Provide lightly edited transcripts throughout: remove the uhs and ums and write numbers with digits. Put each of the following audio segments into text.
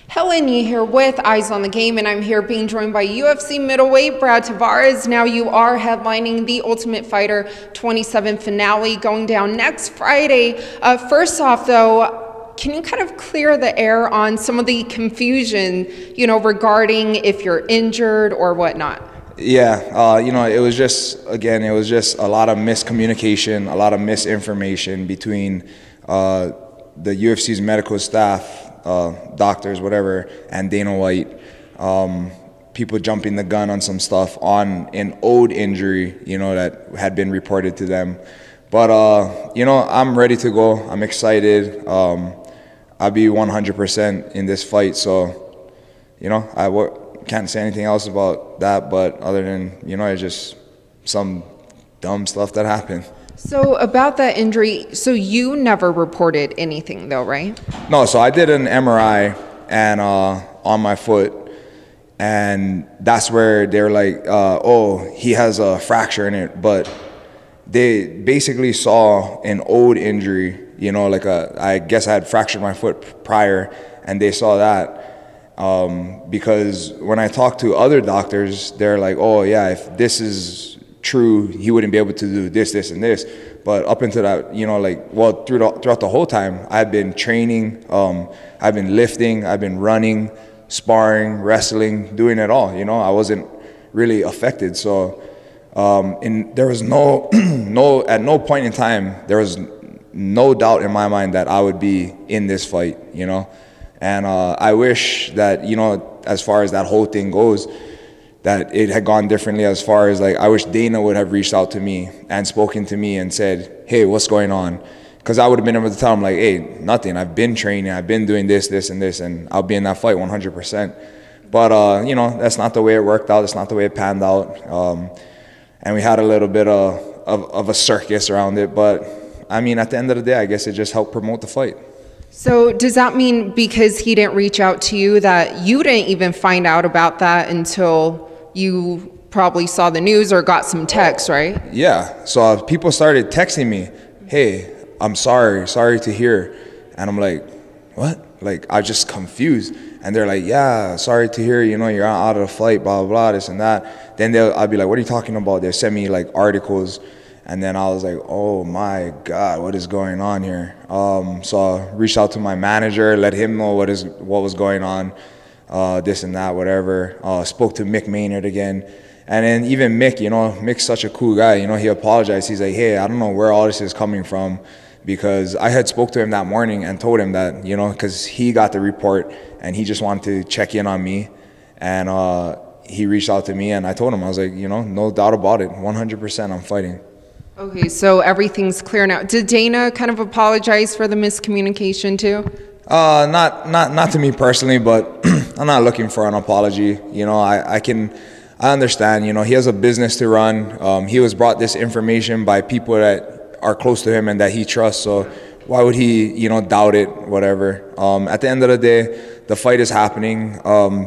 Helen Yee here with Eyes on the Game, and I'm here being joined by UFC middleweight Brad Tavares. Now you are headlining the Ultimate Fighter 27 finale going down next Friday. First off, though, can you kind of clear the air on some of the confusion, regarding if you're injured or whatnot? Yeah, it was just a lot of miscommunication, a lot of misinformation between the UFC's medical staff, doctors, whatever, and Dana White. People jumping the gun on some stuff on an old injury, that had been reported to them. But, I'm ready to go. I'm excited. I'll be 100% in this fight. So, I can't say anything else about that, but other than, it's just some dumb stuff that happened. So about that injury, so you never reported anything though, right? No, so I did an MRI and on my foot, and that's where they're like, oh, he has a fracture in it, but they basically saw an old injury, I guess I had fractured my foot prior, and they saw that because when I talked to other doctors, they're like, oh yeah, if this is true, he wouldn't be able to do this, this, and this. But up until that, throughout the whole time, I've been training, I've been lifting, I've been running, sparring, wrestling, doing it all. I wasn't really affected. So, there was at no point in time, there was no doubt in my mind that I would be in this fight. And I wish that as far as that whole thing goes, that it had gone differently, as far as I wish Dana would have reached out to me and spoken to me and said, hey, what's going on? Because I would have been able to tell him hey, nothing, I've been training, I've been doing this, this, and this, and I'll be in that fight 100%. But, that's not the way it worked out, that's not the way it panned out. And we had a little bit of a circus around it, but I mean, at the end of the day, I guess it just helped promote the fight. So does that mean because he didn't reach out to you that you didn't even find out about that until you probably saw the news or got some text, right? Yeah, so people started texting me, hey, I'm sorry to hear. And I'm like, what? I was just confused. And they're like, yeah, sorry to hear, you're out of the fight, blah, blah, blah, this and that. Then I'll be like, what are you talking about? They'll send me articles. And then I was like, oh my God, what is going on here? So I reached out to my manager, let him know what was going on. This and that, whatever. Spoke to Mick Maynard again. And then even Mick, Mick's such a cool guy. He apologized. He's like, hey, I don't know where all this is coming from, because I had spoke to him that morning and told him that, because he got the report and he just wanted to check in on me. And he reached out to me and I told him, I was like, no doubt about it, 100% I'm fighting. Okay, so everything's clear now. Did Dana kind of apologize for the miscommunication too? Not to me personally, but I'm not looking for an apology. I understand, he has a business to run. He was brought this information by people that are close to him and that he trusts. So why would he, doubt it, whatever. At the end of the day, the fight is happening.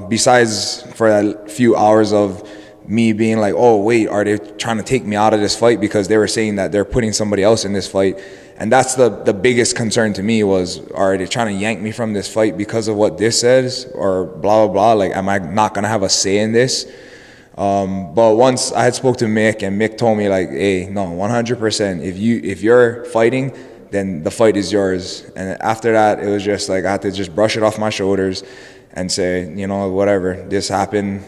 Besides for a few hours of me being like, oh, wait, are they trying to take me out of this fight because they were saying that they're putting somebody else in this fight? And that's the biggest concern to me was, are they trying to yank me from this fight because of what this says or blah, blah, blah? Am I not going to have a say in this? But once I had spoke to Mick and Mick told me hey, no, 100%, if you're fighting, then the fight is yours. And after that, it was just I had to just brush it off my shoulders and say, whatever, this happened,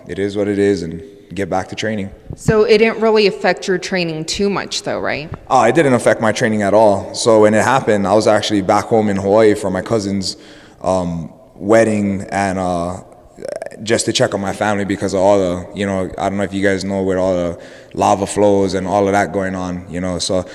it is what it is, and get back to training. So it didn't really affect your training too much though, right? Oh, it didn't affect my training at all. So when it happened, I was actually back home in Hawaii for my cousin's wedding, and just to check on my family because of all the, I don't know if you guys know, with all the lava flows and all of that going on, so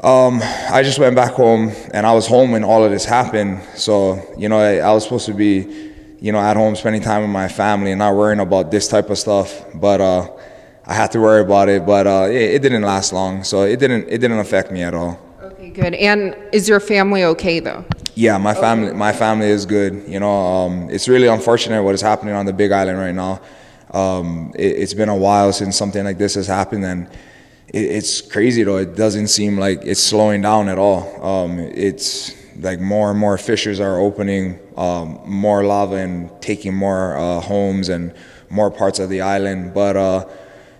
I just went back home, and I was home when all of this happened. So, I was supposed to be, at home spending time with my family and not worrying about this type of stuff. But I had to worry about it. But it didn't last long, so it didn't affect me at all. Okay, good. And is your family okay though? Yeah, my family is good. It's really unfortunate what is happening on the Big Island right now. It's been a while since something like this has happened, and it's crazy though. It doesn't seem like it's slowing down at all. It's like more and more fissures are opening, more lava and taking more homes and more parts of the island. But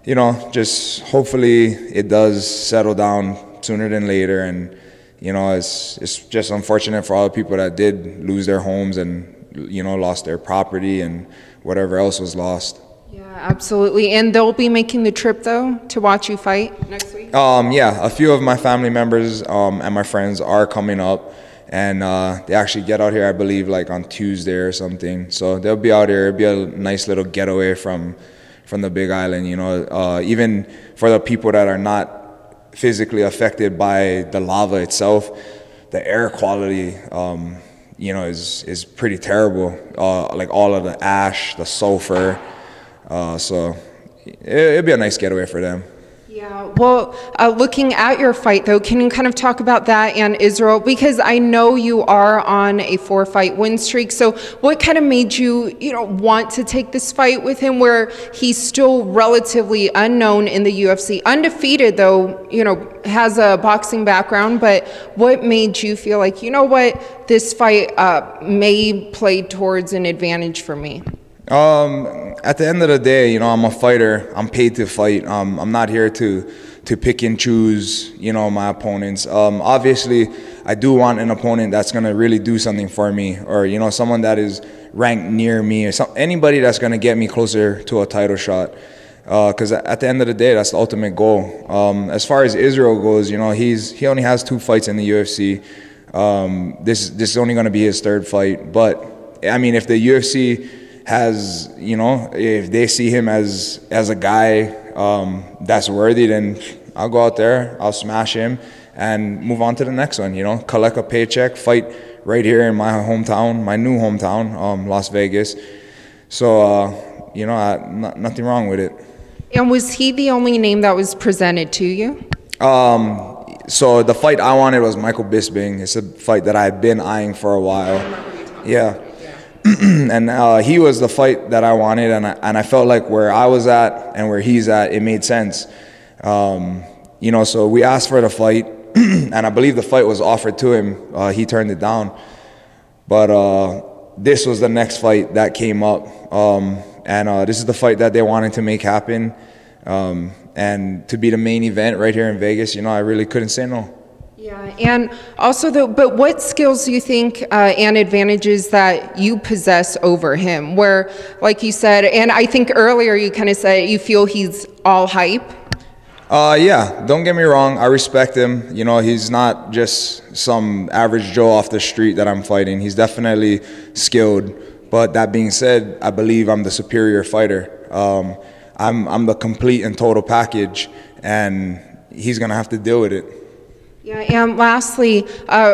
you know, just hopefully it does settle down sooner than later. And you know, it's just unfortunate for all the people that did lose their homes and, you know, lost their property and whatever else was lost. Yeah, absolutely. And they'll be making the trip, though, to watch you fight next week? Yeah, a few of my family members and my friends are coming up, and they actually get out here, I believe, like on Tuesday or something. So they'll be out here. It'll be a nice little getaway from the Big Island, you know. Even for the people that are not physically affected by the lava itself, the air quality, you know, is pretty terrible. Like all of the ash, the sulfur. So it'd be a nice getaway for them. Yeah, well, looking at your fight, though, can you kind of talk about that and Israel? Because I know you are on a 4-fight win streak. So what kind of made you, you know, want to take this fight with him where he's still relatively unknown in the UFC? Undefeated, though, you know, has a boxing background. But what made you feel like, you know what, this fight may play towards an advantage for me? At the end of the day, you know, I'm a fighter. I'm paid to fight. I'm not here to pick and choose, you know, my opponents. Obviously, I do want an opponent that's going to really do something for me, or, you know, someone that is ranked near me, or anybody that's going to get me closer to a title shot. Because at the end of the day, that's the ultimate goal. As far as Israel goes, you know, he only has 2 fights in the UFC. This is only going to be his 3rd fight. But I mean, if the UFC has, you know, if they see him as a guy that's worthy, then I'll go out there, I'll smash him, and move on to the next one, you know, collect a paycheck, fight right here in my hometown, my new hometown, Las Vegas. So, you know, nothing wrong with it. And was he the only name that was presented to you? So the fight I wanted was Michael Bisping. It's a fight that I've been eyeing for a while. Yeah. And he was the fight that I wanted, and I felt like where I was at and where he's at, it made sense. You know, so we asked for the fight, and I believe the fight was offered to him. He turned it down. But this was the next fight that came up, and this is the fight that they wanted to make happen. And to be the main event right here in Vegas, you know, I really couldn't say no. Yeah, and also, though, but what skills do you think and advantages that you possess over him? Where, like you said, and I think earlier you kind of said you feel he's all hype. Yeah, don't get me wrong. I respect him. You know, he's not just some average Joe off the street that I'm fighting. He's definitely skilled. But that being said, I believe I'm the superior fighter. I'm the complete and total package, and he's gonna have to deal with it. Yeah, and lastly,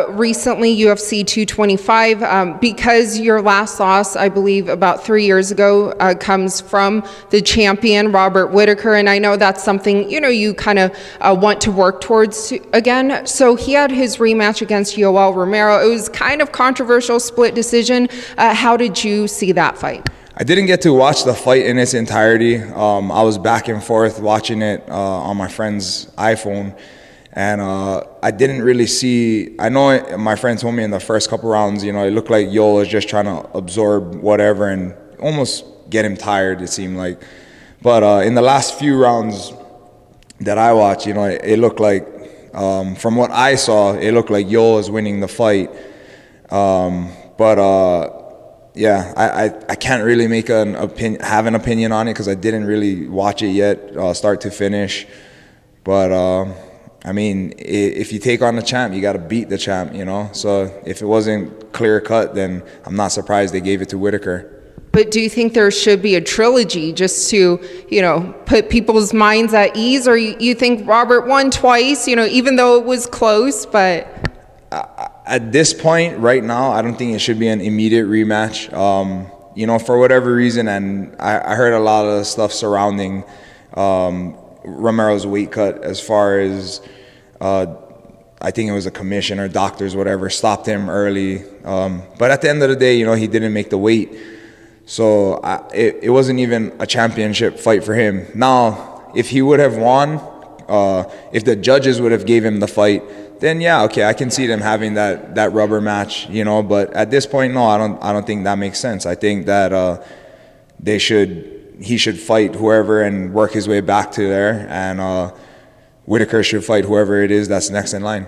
recently UFC 225, because your last loss, I believe, about 3 years ago, comes from the champion, Robert Whittaker, and I know that's something, you know, you kind of want to work towards again. So he had his rematch against Yoel Romero. It was kind of controversial, split decision. How did you see that fight? I didn't get to watch the fight in its entirety. I was back and forth watching it on my friend's iPhone. And I didn't really see, I know my friend told me in the first couple rounds, you know, it looked like Yoel was just trying to absorb whatever and almost get him tired, it seemed like. But in the last few rounds that I watched, you know, it looked like, from what I saw, it looked like Yoel was winning the fight. Yeah, I can't really make have an opinion on it because I didn't really watch it yet, start to finish. But I mean, if you take on the champ, you got to beat the champ, you know? So if it wasn't clear cut, then I'm not surprised they gave it to Whittaker. But do you think there should be a trilogy just to, you know, put people's minds at ease? Or you think Robert won twice, you know, even though it was close, but... At this point, right now, I don't think it should be an immediate rematch. You know, for whatever reason, and I heard a lot of stuff surrounding Romero's weight cut as far as I think it was a commission or doctors, whatever, stopped him early. But at the end of the day, you know, he didn't make the weight. So it wasn't even a championship fight for him. Now, if he would have won, if the judges would have gave him the fight, then yeah, okay, I can see them having that rubber match, you know. But at this point, no, I don't think that makes sense. I think that he should fight whoever and work his way back to there, and Whitaker should fight whoever it is that's next in line.